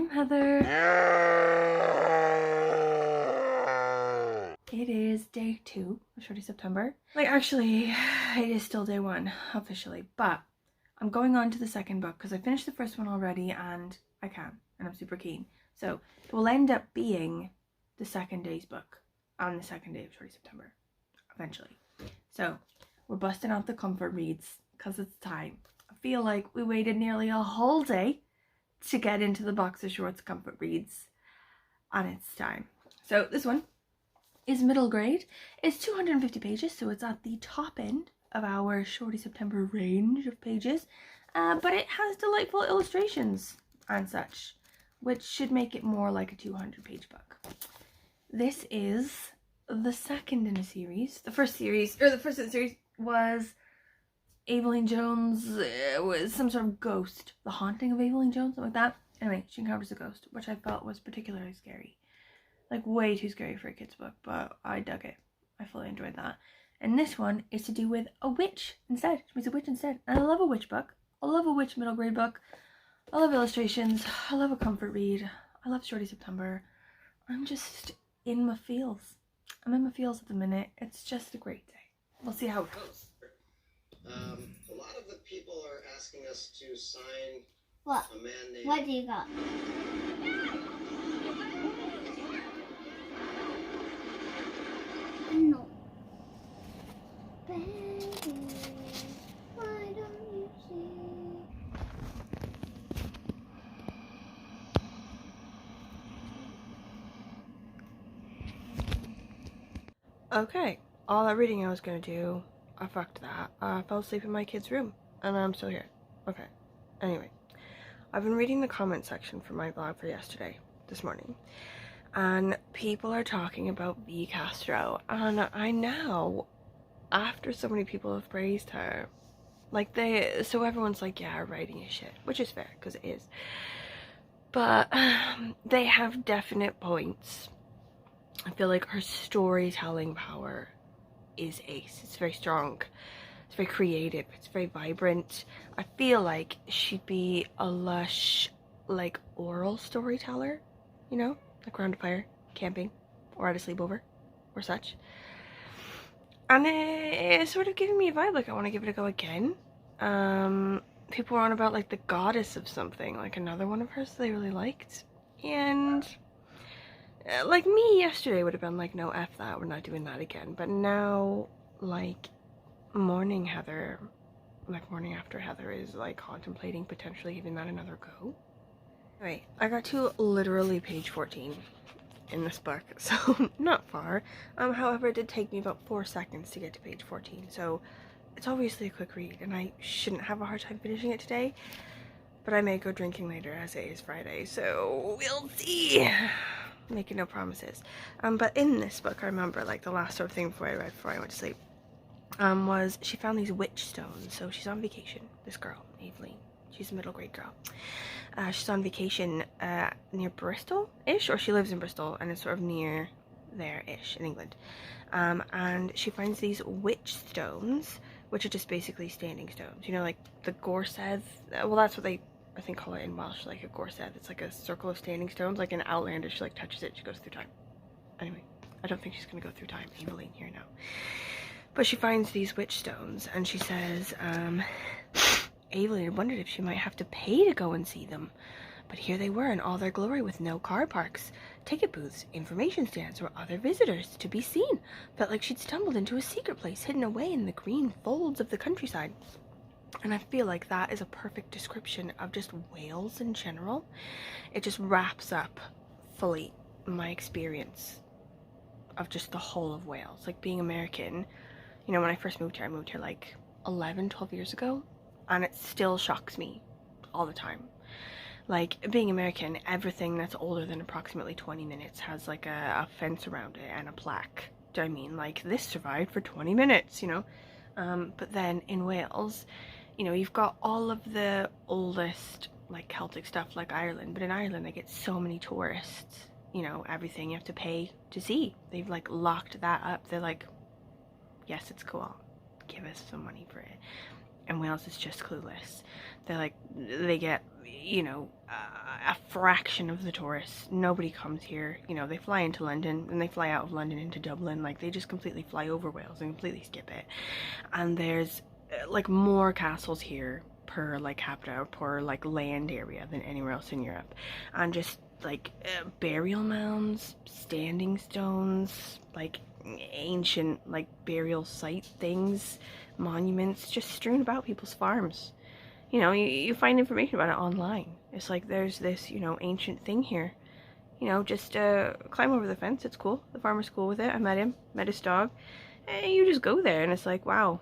I'm Heather. It is day 2 of Shorty September. Like, actually, it is still day 1 officially, but I'm going on to the second book because I finished the first one already and I can, and I'm super keen. So it will end up being the second day's book on the second day of Shorty September, eventually. So we're busting out the comfort reads because it's time. I feel like we waited nearly a whole day to get into the box of shorts comfort reads, and it's time. So this one is middle grade. It's 250 pages, so it's at the top end of our Shorty September range of pages, but it has delightful illustrations and such, which should make it more like a 200-page book. This is the second in a series. The first in the series was Aveline Jones. It was some sort of ghost. The Haunting of Aveline Jones, something like that. Anyway, she encounters a ghost, which I felt was particularly scary. Like, way too scary for a kid's book, but I dug it. I fully enjoyed that. And this one is to do with a witch instead. She means a witch instead. And I love a witch book. I love a witch middle grade book. I love illustrations. I love a comfort read. I love Shorty September. I'm just in my feels. I'm in my feels at the minute. It's just a great day. We'll see how it goes. A lot of the people are asking us to sign What? a man named... What do you got? No. Baby, why don't you see? Okay, all that reading I was gonna do, I fucked that. I fell asleep in my kid's room, and I'm still here. Okay, anyway. I've been reading the comment section for my blog for this morning, and people are talking about V. Castro, and I know, after so many people have praised her, like so everyone's like, yeah, her writing is shit, which is fair, because it is, but they have definite points. I feel like her storytelling power is ace. It's very strong. It's very creative. It's very vibrant. I feel like she'd be a lush, like, oral storyteller, you know? Like around a fire, camping, or at a sleepover, or such. And it's sort of giving me a vibe, like I want to give it a go again. People were on about, like, the goddess of something, like another one of hers they really liked. And... like, me yesterday would have been like, no, F that, we're not doing that again. But now, like, morning Heather, like morning after Heather is like contemplating potentially giving that another go. Anyway, I got to literally page 14 in this book, so not far. However, it did take me about 4 seconds to get to page 14, so it's obviously a quick read, and I shouldn't have a hard time finishing it today. But I may go drinking later, as it is Friday, so we'll see. Making no promises. But in this book, I remember, like, the last sort of thing before I went to sleep, was she found these witch stones. So she's on vacation, this girl, Aveline. She's a middle grade girl. She's on vacation near Bristol-ish, or she lives in Bristol, and it's sort of near there-ish in England. And she finds these witch stones, which are just basically standing stones. You know, like the gorsedd. Well, that's what they, I think, call it in Welsh, like a gorsedd. It's like a circle of standing stones, like in Outlander. She like touches it, she goes through time. Anyway, I don't think she's gonna go through time, Aveline here now. But she finds these witch stones, and she says, Aveline had wondered if she might have to pay to go and see them. But here they were in all their glory, with no car parks, ticket booths, information stands, or other visitors to be seen. Felt like she'd stumbled into a secret place hidden away in the green folds of the countryside. And I feel like that is a perfect description of just Wales in general. It just wraps up fully my experience of just the whole of Wales. Like, being American, you know, when I first moved here, I moved here like 11, 12 years ago, and it still shocks me all the time. Like, being American, everything that's older than approximately 20 minutes has like a fence around it and a plaque. Do I mean, like, this survived for 20 minutes, you know? But then in Wales, you know, you've got all of the oldest, like, Celtic stuff like Ireland, but in Ireland they get so many tourists, you know, everything you have to pay to see. They've, like, locked that up. They're like, yes, it's cool, give us some money for it. And Wales is just clueless. They're like, they get, you know, a fraction of the tourists. Nobody comes here. You know, they fly into London and they fly out of London into Dublin. Like, they just completely fly over Wales and completely skip it. And there's like more castles here per like capita or per like land area than anywhere else in Europe. And just like burial mounds, standing stones, like ancient like burial site things, monuments just strewn about people's farms. You know, you find information about it online. It's like there's this, you know, ancient thing here. You know, just climb over the fence. It's cool. The farmer's cool with it. I met him, met his dog. And you just go there and it's like, wow,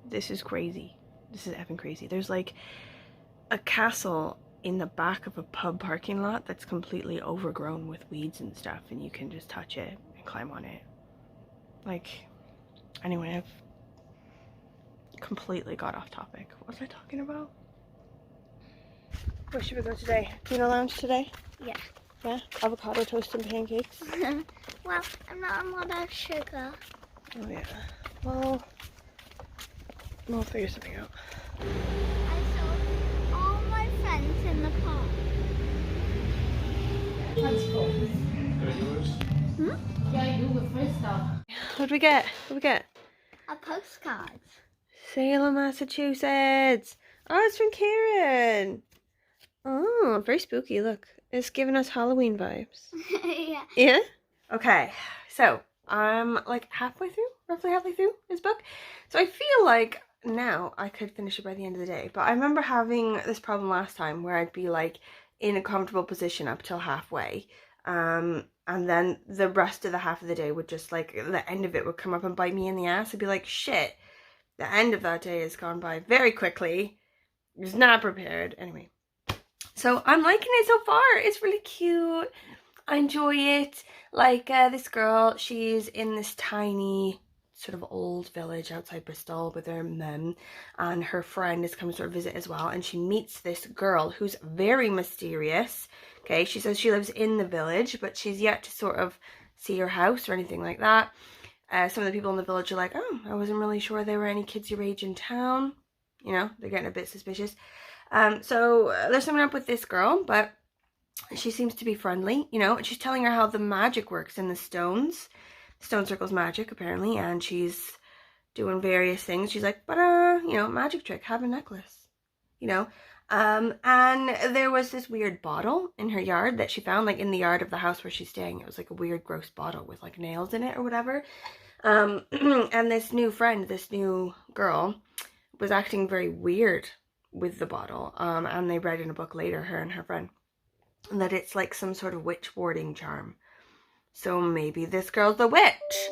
this is crazy. This is effing crazy. There's like a castle in the back of a pub parking lot that's completely overgrown with weeds and stuff, and you can just touch it and climb on it. Like, anyway, I've completely got off topic. What was I talking about? Where should we go today? Tuna Lounge today? Yeah. Yeah? Avocado toast and pancakes? Well, I'm not on a lot of sugar. Oh yeah. Well, we'll figure something out. I saw all my friends in the park. That's cool. Hmm? Yeah, I do with my stuff. What'd we get? What'd we get? A postcard. Salem, Massachusetts. Oh, it's from Karen. Oh, very spooky. Look, it's giving us Halloween vibes. Yeah. Yeah? Okay, so I'm like roughly halfway through this book. So I feel like now I could finish it by the end of the day. But I remember having this problem last time where I'd be like in a comfortable position up till halfway. And then the rest of the half of the day would just like, the end of it would come up and bite me in the ass. I'd be like, shit, the end of that day has gone by very quickly. I was not prepared. Anyway. So I'm liking it so far. It's really cute. I enjoy it. Like this girl, she's in this tiny sort of old village outside Bristol with her mum, and her friend is coming to her visit as well, and she meets this girl who's very mysterious. Okay, she says she lives in the village, but she's yet to sort of see her house or anything like that. Some of the people in the village are like, oh, I wasn't really sure there were any kids your age in town. You know, they're getting a bit suspicious. So there's something up with this girl, but she seems to be friendly, you know, and she's telling her how the magic works in the stones. Stone circle's magic, apparently, and she's doing various things. She's like, but, you know, magic trick, have a necklace, you know. And there was this weird bottle in her yard that she found, like, in the yard of the house where she's staying. It was, like, a weird, gross bottle with, like, nails in it or whatever. And this new friend, this new girl, was acting very weird with the bottle. And they read in a book later, her and her friend, that it's, like, some sort of witch warding charm. So maybe this girl's the witch.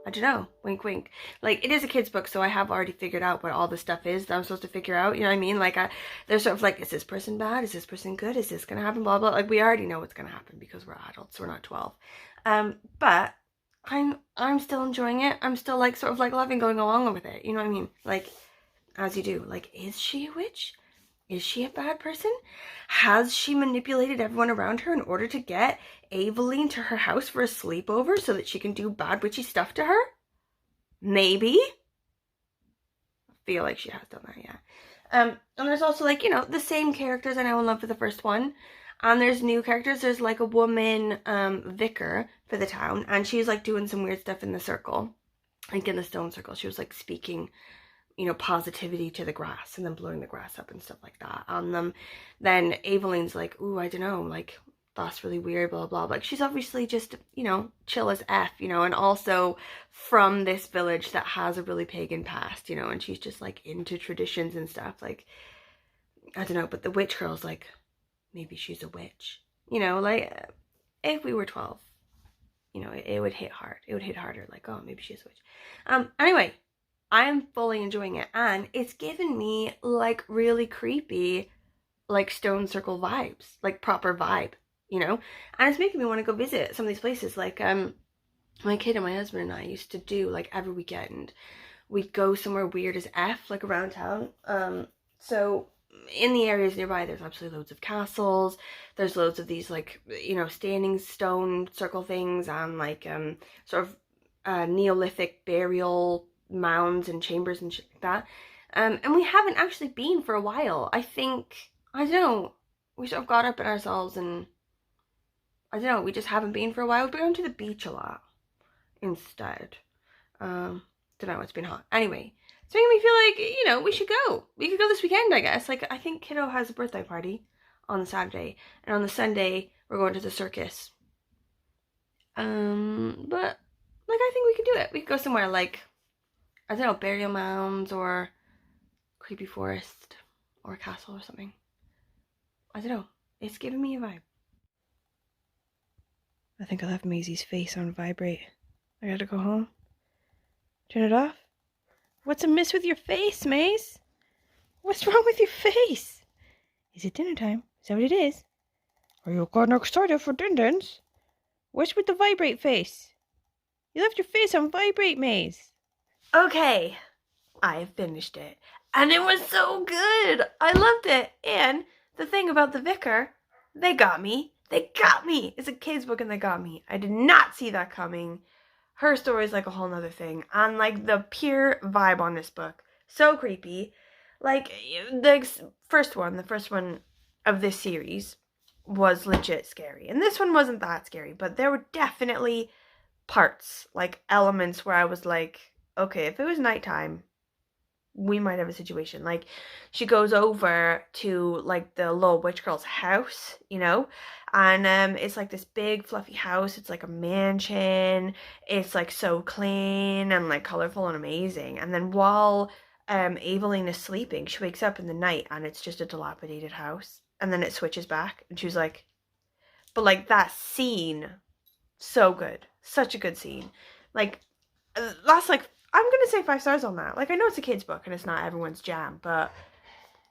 I don't know. Wink, wink. Like, it is a kid's book, so I have already figured out what all the stuff is that I'm supposed to figure out. You know what I mean? Like, they're sort of like, is this person bad? Is this person good? Is this going to happen? Blah, blah. Like, we already know what's going to happen because we're adults. We're not 12. But I'm still enjoying it. I'm still, like, sort of, like, loving going along with it. You know what I mean? Like, as you do. Like, is she a witch? Is she a bad person? Has she manipulated everyone around her in order to get Aveline to her house for a sleepover so that she can do bad witchy stuff to her? Maybe. I feel like she has done that, yeah. And there's also, like, you know, the same characters I know and love for the first one. And there's new characters. There's, like, a woman vicar for the town. And she's, like, doing some weird stuff in the circle. Like, in the stone circle. She was, like, speaking, you know, positivity to the grass and then blowing the grass up and stuff like that on them. Then Aveline's like, ooh, I don't know, like, that's really weird, blah, blah, blah. Like, she's obviously just, you know, chill as F, you know, and also from this village that has a really pagan past, you know, and she's just, like, into traditions and stuff. Like, I don't know, but the witch girl's like, maybe she's a witch. You know, like, if we were 12, you know, it would hit hard. It would hit harder, like, oh, maybe she's a witch. Anyway, I'm fully enjoying it, and it's given me, like, really creepy, like, stone circle vibes, like, proper vibe, you know, and it's making me want to go visit some of these places. Like, my kid and my husband and I used to do, like, every weekend, we'd go somewhere weird as F, like, around town. So in the areas nearby, there's absolutely loads of castles, there's loads of these, like, you know, standing stone circle things, and, like, sort of, Neolithic burial mounds and chambers and shit like that. And we haven't actually been for a while. I think, I don't know, we sort of got up in ourselves, and I don't know, we just haven't been for a while. We've been going to the beach a lot instead. Don't know, it's been hot. Anyway, it's making me feel like, you know, we should go. We could go this weekend, I guess. Like, I think kiddo has a birthday party on the Saturday, and on the Sunday we're going to the circus. But like, I think we could do it. We could go somewhere like, I don't know, burial mounds or creepy forest or a castle or something. I don't know. It's giving me a vibe. I think I left Maisie's face on vibrate. I gotta go home. Turn it off. What's amiss with your face, Maze? What's wrong with your face? Is it dinner time? Is that what it is? Are you getting excited for din-dins? What's with the vibrate face? You left your face on vibrate, Maze. Okay, I have finished it. And it was so good. I loved it. And the thing about the vicar, they got me. They got me. It's a kid's book and they got me. I did not see that coming. Her story is like a whole nother thing. And like the pure vibe on this book, so creepy. Like the first one of this series was legit scary. And this one wasn't that scary, but there were definitely parts, like elements where I was like, okay, if it was nighttime, we might have a situation. Like, she goes over to like the little witch girl's house, you know, and it's like this big fluffy house. It's like a mansion. It's like so clean and like colorful and amazing. And then while Aveline is sleeping, she wakes up in the night and it's just a dilapidated house. And then it switches back and she was like, but like that scene, so good, such a good scene. Like, last, like, I'm gonna say 5 stars on that. Like, I know it's a kid's book and it's not everyone's jam, but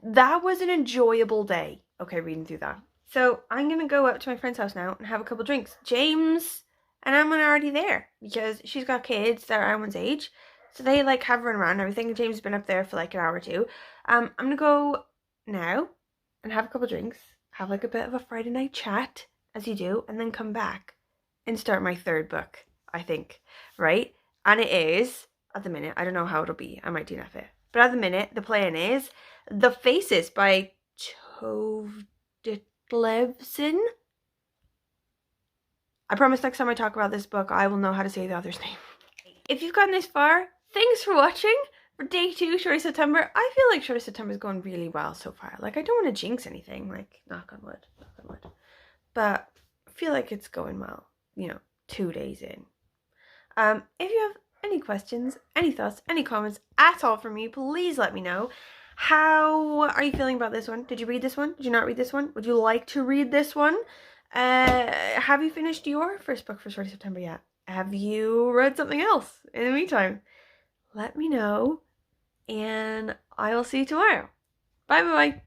that was an enjoyable day, okay, reading through that. So I'm gonna go up to my friend's house now and have a couple drinks. James and Emma are already there because she's got kids that are Emma's age, so they like have run around and everything. James has been up there for like an hour or two. I'm gonna go now and have a couple drinks, have like a bit of a Friday night chat, as you do, and then come back and start my 3rd book, I think, right? And it is, at the minute, I don't know how it'll be, I might DNF it, but at the minute, the plan is The Faces by Tove Ditlevsen. I promise next time I talk about this book, I will know how to say the author's name. If you've gotten this far, thanks for watching. For day 2, Shorty September. I feel like Shorty September is going really well so far. Like, I don't want to jinx anything, like, knock on wood. But I feel like it's going well, you know, 2 days in. If you have any questions, any thoughts, any comments at all for me, please let me know. How are you feeling about this one? Did you read this one? Did you not read this one? Would you like to read this one? Have you finished your first book for Shorty September yet? Have you read something else in the meantime? Let me know, and I will see you tomorrow. Bye bye.